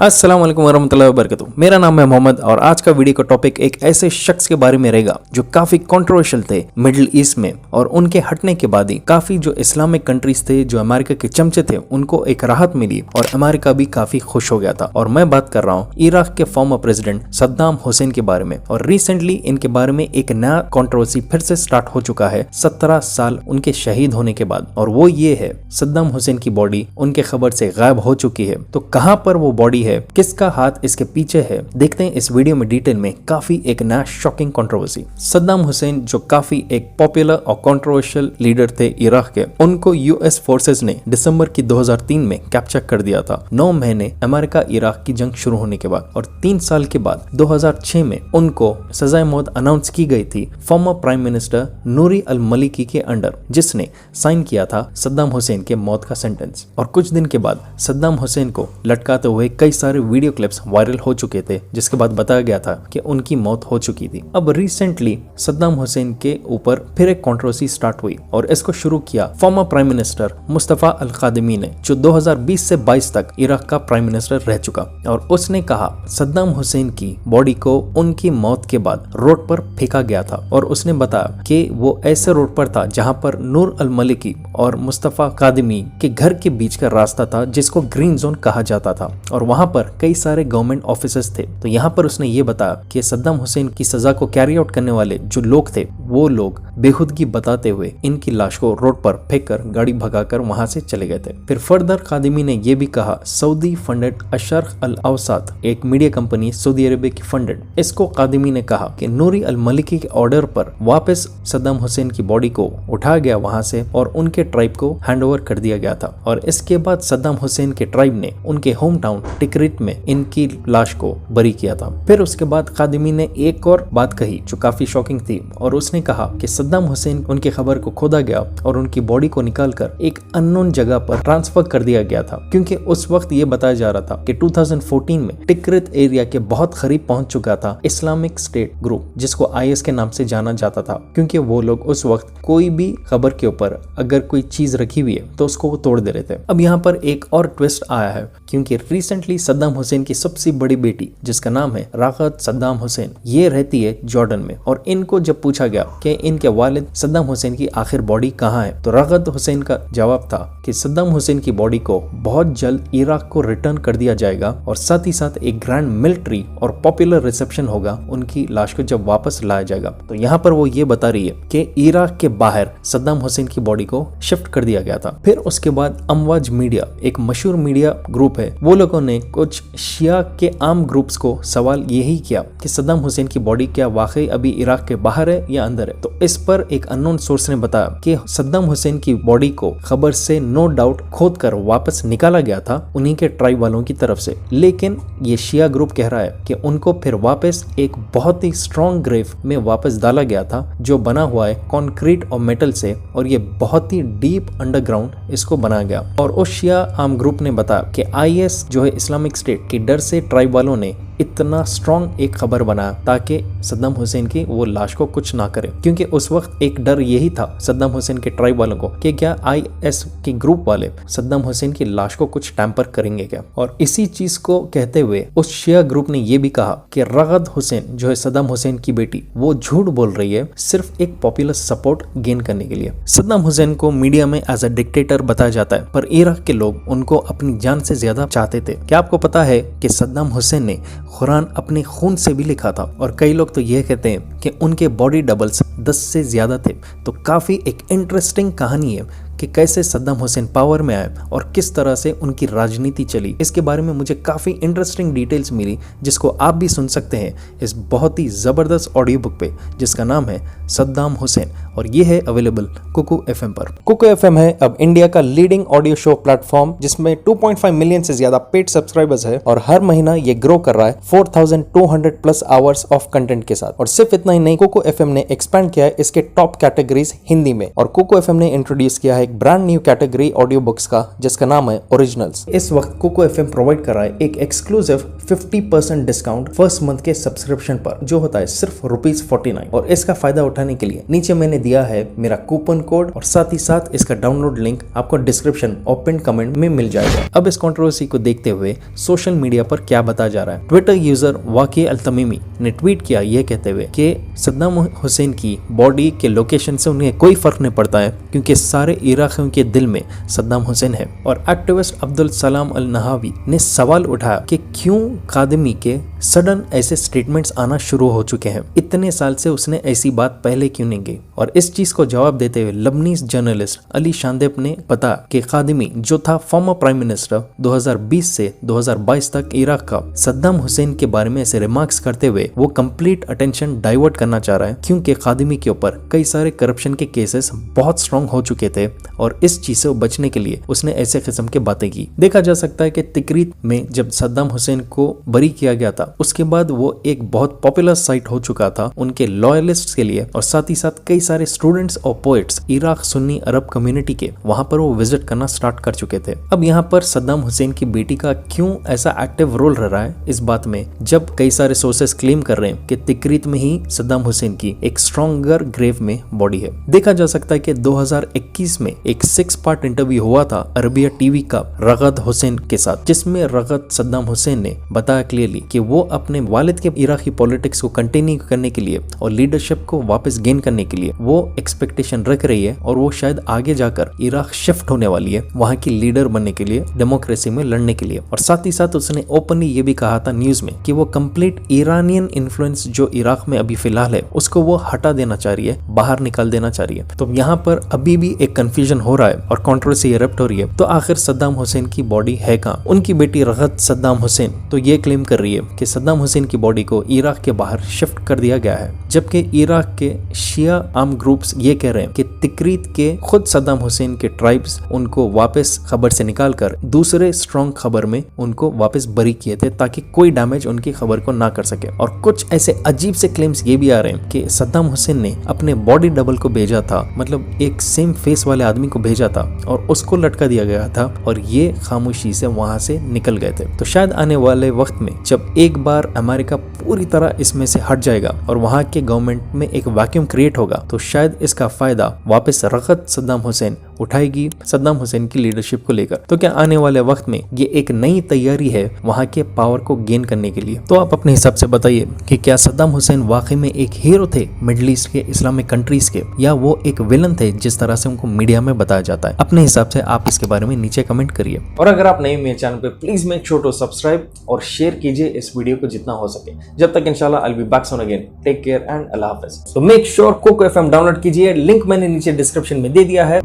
अस्सलाम वालेकुम वरहमतुल्लाहि वबरकातुहू। मेरा नाम है मोहम्मद और आज का वीडियो का टॉपिक एक ऐसे शख्स के बारे में रहेगा जो काफी कंट्रोवर्शियल थे मिडिल ईस्ट में, और उनके हटने के बाद ही काफी जो इस्लामिक कंट्रीज थे, जो अमेरिका के चमचे थे, उनको एक राहत मिली और अमेरिका भी काफी खुश हो गया था। और मैं बात कर रहा हूँ इराक के फॉर्मर प्रेसिडेंट सद्दाम हुसैन के बारे में। और रिसेंटली इनके बारे में एक नया कंट्रोवर्सी फिर से स्टार्ट हो चुका है 17 साल उनके शहीद होने के बाद, और वो ये है सद्दाम हुसैन की बॉडी उनके खबर से गायब हो चुकी है। तो कहां पर वो बॉडी है, किसका हाथ इसके पीछे है, देखते हैं इस वीडियो में डिटेल में। काफी एक नया शॉकिंग कंट्रोवर्सी। सद्दाम हुसैन जो काफी एक पॉपुलर और कंट्रोवर्शियल लीडर थे इराक के, उनको यूएस फोर्सेस ने दिसंबर की 2003 में कैप्चर कर दिया था, 9 महीने अमेरिका इराक की जंग शुरू होने के बाद। और 3 साल के बाद 2006 में उनको सजाए मौत अनाउंस की गई थी फॉर्मर प्राइम मिनिस्टर नूरी अल मलिकी के अंडर, जिसने साइन किया था सद्दाम हुसैन के मौत का सेंटेंस। और कुछ दिन के बाद सद्दाम हुसैन को लटकाते हुए कई सारे वीडियो क्लिप्स वायरल हो चुके थे, जिसके बाद बताया गया था कि उनकी मौत हो चुकी थी। अब रिसेंटली सद्दाम हुसैन के ऊपर फिर एक कंट्रोवर्सी स्टार्ट हुई और इसको शुरू किया फॉर्मर प्राइम मिनिस्टर मुस्तफा अल कादिमी ने, जो 2020 से 22 तक इराक का प्राइम मिनिस्टर रह चुका। और उसने कहा सद्दाम हुसैन की बॉडी को उनकी मौत के बाद रोड पर फेंका गया था, और उसने बताया कि वो ऐसे रोड पर था जहां पर नूर अल मलिकी और मुस्तफा कादिमी के घर के बीच का रास्ता था, जिसको ग्रीन जोन कहा जाता था, और वहां पर कई सारे गवर्नमेंट ऑफिसर्स थे। तो यहाँ पर उसने ये बताया कि सद्दाम हुसैन की सजा को कैरी आउट करने वाले जो लोग थे, वो लोग बेखुदगी बताते हुए इनकी लाश को रोड पर फेंककर गाड़ी भगाकर वहां से चले गए थे। फिर फर्दर कादिमी ने यह भी कहा सऊदी फंडेड अशर्क अल अवसात, एक मीडिया कंपनी सऊदी अरेबिया की फंडेड, इसको कादिमी ने कहा कि नूरी अल मलिकी के ऑर्डर पर वापस सद्दाम हुसैन की बॉडी को उठाया गया वहां से और उनके ट्राइब को हैंडओवर कर दिया गया था। और इसके बाद सद्दाम हुसैन के ट्राइब ने उनके होम टाउन टिकरित में इनकी लाश को बरी किया था। फिर उसके बाद कादिमी ने एक और बात कही जो काफी शॉकिंग थी, और उसने कहा कि सद्दाम हुसैन उनके खबर को खोदा गया और उनकी बॉडी को निकालकर एक अननोन जगह पर ट्रांसफर कर दिया गया था, क्योंकि उस वक्त ये बताया जा रहा था कि 2014 में टिकरित एरिया के बहुत करीब पहुंच चुका था इस्लामिक स्टेट ग्रुप, जिसको आईएस के नाम से जाना जाता था, क्योंकि वो लोग उस वक्त कोई भी खबर के ऊपर अगर कोई चीज रखी हुई है तो उसको वो तोड़ दे रहे थे। अब यहाँ पर एक और ट्विस्ट आया है, क्योंकि रिसेंटली सद्दाम हुसैन की सबसे बड़ी बेटी, जिसका नाम है रागत सद्दाम हुसैन, ये रहती है जॉर्डन में। और इनको जब पूछा गया कि इनके वालिद सद्दाम हुसैन की आखिर बॉडी कहाँ है, तो रागत हुसैन का जवाब था कि सद्दाम हुसैन की बॉडी को बहुत जल्द इराक को रिटर्न कर दिया जाएगा, और साथ ही साथ एक ग्रैंड मिलिट्री और पॉपुलर रिसेप्शन होगा उनकी लाश को जब वापस लाया जाएगा। तो यहाँ पर वो ये बता रही है कि इराक के बाहर सद्दाम हुसैन की बॉडी को शिफ्ट कर दिया गया था। फिर उसके बाद अमवाज मीडिया, एक मशहूर मीडिया ग्रुप है, वो लोगों ने कुछ शिया के आम ग्रुप्स को सवाल यही किया कि सद्दाम हुसैन की बॉडी क्या वाकई अभी इराक के बाहर है या अंदर है। तो इस पर एक अननोन सोर्स ने बताया कि सद्दाम हुसैन की बॉडी को खबर से नो डाउट खोद कर वापस निकाला गया था उन्हीं के ट्राइब वालों की तरफ से, लेकिन ये शिया ग्रुप कह रहा है कि उनको फिर वापस एक बहुत ही स्ट्रॉन्ग ग्रेव में वापस डाला गया था, जो बना हुआ है कंक्रीट और मेटल से, और ये बहुत ही डीप अंडरग्राउंड इसको बनाया गया। और उस शिया आम ग्रुप ने बताया कि आईएस जो है इस्लामिक स्टेट के डर से ट्राइब वालों ने इतना स्ट्रॉन्ग एक खबर बनाया ताकि सद्दाम हुसैन की वो लाश को कुछ ना करे, क्योंकि उस वक्त एक डर यही था सद्दाम हुसैन के ट्राइब वालों को कि क्या आईएस के ग्रुप वाले सद्दाम हुसैन की लाश को कुछ टैंपर करेंगे क्या। और इसी चीज को कहते हुए उस शिया ग्रुप ने ये भी कहा कि रागत हुसैन जो है सद्दाम हुसैन की बेटी, वो झूठ बोल रही है सिर्फ एक पॉपुलर सपोर्ट गेन करने के लिए। सद्दाम हुसैन को मीडिया में एज अ डिक्टेटर बताया जाता है, पर इराक के लोग उनको अपनी जान से ज्यादा चाहते थे। क्या आपको पता है कि सद्दाम हुसैन ने कुरान अपने खून से भी लिखा था, और कई लोग तो यह कहते हैं कि उनके बॉडी डबल्स 10 से ज्यादा थे। तो काफी एक इंटरेस्टिंग कहानी है कि कैसे सद्दाम हुसैन पावर में आए और किस तरह से उनकी राजनीति चली। इसके बारे में मुझे काफी इंटरेस्टिंग डिटेल्स मिली, जिसको आप भी सुन सकते हैं इस बहुत ही जबरदस्त ऑडियो बुक पे, जिसका नाम है सद्दाम हुसैन, और ये है अवेलेबल कुकू एफएम पर। कुकू एफएम है अब इंडिया का लीडिंग ऑडियो शो प्लेटफॉर्म, जिसमें 2.5 मिलियन से ज्यादा पेड सब्सक्राइबर्स है, और हर महीना ये ग्रो कर रहा है 4200 प्लस आवर्स ऑफ कंटेंट के साथ। और सिर्फ इतना ही नहीं, कुकू एफएम ने एक्सपैंड किया है इसके टॉप कैटेगरीज हिंदी में, और कुकू एफएम ने इंट्रोड्यूस किया है एक brand new category audio books का जिसका नाम है ओरिजिनल्स। इस वक्त कोको एफएम प्रोवाइड कर रहा है एक एक्सक्लूसिव 50% डिस्काउंट फर्स्ट मंथ के सब्सक्रिप्शन पर, जो होता है सिर्फ ₹49। और इसका फायदा उठाने के लिए नीचे मैंने दिया है मेरा कूपन कोड और साथ ही साथ इसका डाउनलोड लिंक आपको डिस्क्रिप्शन और पिन कमेंट में मिल जाएगा। अब इस कंट्रोवर्सी को देखते हुए सोशल मीडिया पर क्या बताया जा रहा है। ट्विटर यूजर वाकी अल तमीमी ने ट्वीट किया यह कहते हुए कि सद्दाम हुसैन की बॉडी के लोकेशन से उन्हें कोई फर्क नहीं पड़ता है क्योंकि सारे इराकियों के दिल में सद्दाम हुसैन है। और एक्टिविस्ट अब्दुल सलाम अल नहावी ने सवाल उठाया कि क्यों कादमी के सडन ऐसे स्टेटमेंट्स आना शुरू हो चुके हैं, इतने साल से उसने ऐसी बात पहले क्यों नहीं की। और इस चीज को जवाब देते हुए लबनीज जर्नलिस्ट अली शांदेब ने पता कि कादमी जो था फॉर्मर प्राइम मिनिस्टर 2020 से 2022 तक इराक का, सद्दाम हुसैन के बारे में ऐसे रिमार्क्स करते हुए वो कंप्लीट अटेंशन डाइवर्ट करना चाह रहा है क्योंकि कादमी के ऊपर कई सारे करप्शन के केसेस बहुत स्ट्रॉन्ग हो चुके थे और इस चीज से बचने के लिए उसने ऐसे किस्म की बातें की। देखा जा सकता है कि तिकरीत में जब सद्दाम हुसैन को बरी किया गया था उसके बाद वो एक बहुत पॉपुलर साइट हो चुका था उनके लॉयलिस्ट के लिए, और साथ ही साथ कई सारे स्टूडेंट्स और पोएट्स इराक सुन्नी अरब कम्युनिटी के वहां पर वो विजिट करना स्टार्ट कर चुके थे। अब यहाँ पर सद्दाम हुसैन की बेटी का क्यों ऐसा एक्टिव रोल रहा है इस बात में, जब कई सारे सोर्सेस क्लेम कर रहे हैं कि तिकरीत में ही सद्दाम हुसैन की एक स्ट्रॉन्गर ग्रेव में बॉडी है। देखा जा सकता है कि 2021 में एक 6 पार्ट इंटरव्यू हुआ था अरबिया टीवी का रगद हुसैन के साथ, जिसमें रगद सद्दाम हुसैन ने बताया क्लियरली कि वो अपने वालिद के इराकी पॉलिटिक्स को कंटिन्यू करने के लिए और लीडरशिप को वापस गेन करने के लिए वो एक्सपेक्टेशन रख रही है और वो शायद आगे जाकर इराक शिफ्ट होने वाली है वहां की लीडर बनने के लिए, डेमोक्रेसी में लड़ने के लिए। और साथ ही साथ उसने ओपनली ये भी कहा था न्यूज में कि वो कंप्लीट ईरानियन इन्फ्लुएंस जो इराक में अभी फिलहाल है उसको वो हटा देना चाह रही है, बाहर निकाल देना चाह रही है। तो यहाँ पर अभी भी एक कंफ्यूजन हो रहा है और कंट्रोवर्सी इरप्ट हो रही है। तो आखिर सद्दाम हुसैन की बॉडी है कहाँ? उनकी बेटी रगद सद्दाम हुसैन तो ये क्लेम कर रही है कि सद्दाम हुसैन की बॉडी को इराक के बाहर शिफ्ट कर दिया गया है, जबकि इराक के शिया आर्म ग्रुप्स ये कह रहे हैं कि तिकरीत के खुद सद्दाम हुसैन के ट्राइब्स उनको वापस खबर से निकालकर दूसरे स्ट्रॉन्ग खबर में उनको वापस बरी किए थे ताकि कोई डैमेज उनकी खबर को ना कर सके। और कुछ ऐसे अजीब से क्लेम्स ये भी आ रहे हैं कि सद्दाम हुसैन ने अपने बॉडी डबल को भेजा था, मतलब एक सेम फेस वाले आदमी को भेजा था और उसको लटका दिया गया था और ये खामोशी से वहां से निकल गए थे। तो शायद आने वाले वक्त में जब एक बार अमेरिका पूरी तरह इसमें से हट जाएगा और वहां के गवर्नमेंट में एक वैक्यूम क्रिएट होगा तो शायद इसका फायदा वापस रगद सद्दाम हुसैन उठाएगी सद्दाम हुसैन की लीडरशिप को लेकर। तो क्या आने वाले वक्त में ये एक नई तैयारी है वहां के पावर को गेन करने के लिए? तो आप अपने हिसाब से बताइए कि क्या सद्दाम हुसैन वाकई में एक हीरो थे मिडिल ईस्ट के इस्लामिक कंट्रीज के, या वो एक विलन थे जिस तरह से उनको मीडिया में बताया जाता है? अपने हिसाब से आप इसके बारे में नीचे कमेंट करिए। और अगर आप नए मेरे चैनल पे please make sure to subscribe और शेयर कीजिए इस वीडियो को जितना हो सके। जब तक इंशाल्लाह I will be back soon again. Take care and अल्लाह हाफिज। तो make sure Koko FM download कीजिए, लिंक मैंने नीचे डिस्क्रिप्शन में दे दिया है।